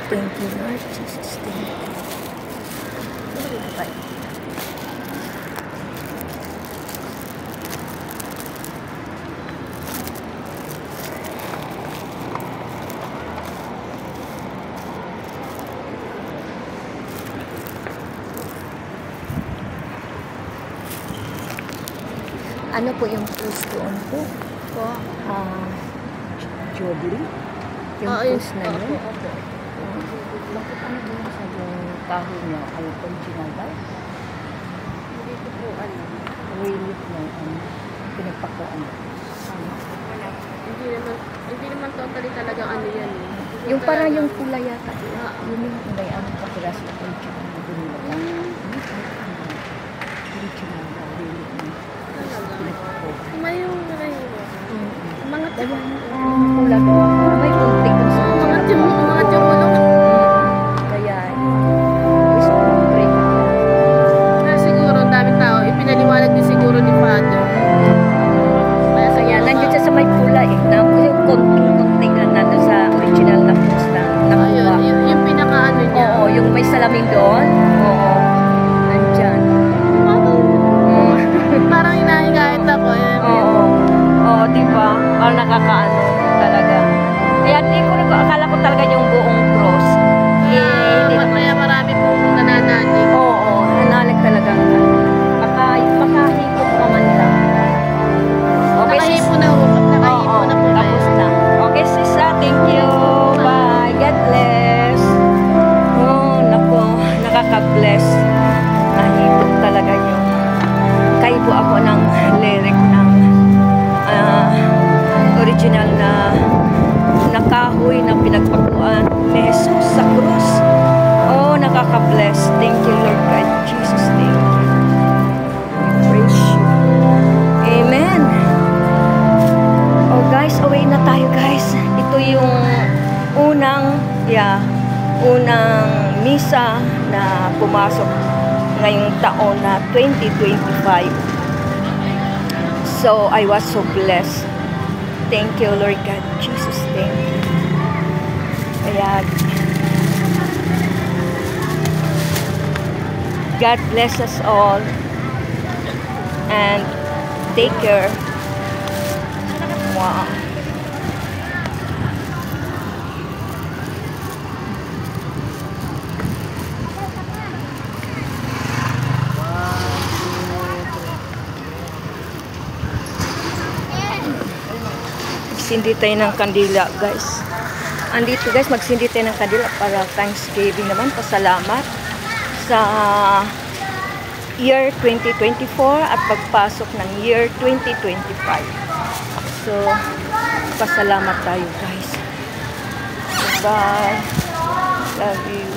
Thank you, Lord Jesus. Thank you. Ano po yung cruise doon po? Jubilee? Yung cruise na yun? Opo. Bakit ano ba yung sabi yung kahoy niya? Ay, original ba? Hindi ko po alam. Relief na pinagpakuan. Hindi naman totally talagang ano yan eh. Yung parang yung pula yata. Yun yung may anong kapiras na original na binila. Original na relief na pinagpakuan. May yung nalahiwa. Mga Dahil pula doon. May kunti doon sa mga tumulong. Kaya, gusto ko mag-break. Kaya siguro, ang daming tao, ipinaliwanag din siguro ni Father. Kaya, nandiyo siya sa may pula eh. Yung konting na nandun sa original na cruise na nakuha. Yung pinaka-ano niya. Oo, yung may salamin doon. Oo. Nandyan. Parang hinahingait ako. Oo. Oo, diba? Parang nakakaano talaga. Kaya di ko rin, akala ko talaga yung buong cross. Kaya marami pong nanananig. Oo, nanalig talagang makahipot ka man lang. Okay, Nakahipo na po. Nakahipo na po. Tapos na. Okay, sisa. Thank you. Bye. God bless. Oh, naku. Nakaka-bless. Nahipot talaga yung kaibo ako ng lyric ng original na nakahoy na pinagpakuan ni Jesus sa krus. Oh, nakaka-bless. Thank you, Lord God Jesus. Thank you. Praise you. Amen. Oh, guys, away na tayo, guys. Ito yung unang misa na pumasok ngayong taon na 2025. So, I was so blessed. Thank you, Lord God Jesus. Thank you. Kaya, God bless us all. And take care. Wow. Magsindi tayo ng kandila, guys. Andito, guys, magsindi tayo ng kandila para Thanksgiving naman. Pasalamat sa year 2024 at pagpasok ng year 2025. So, pasalamat tayo, guys. Bye. Love you.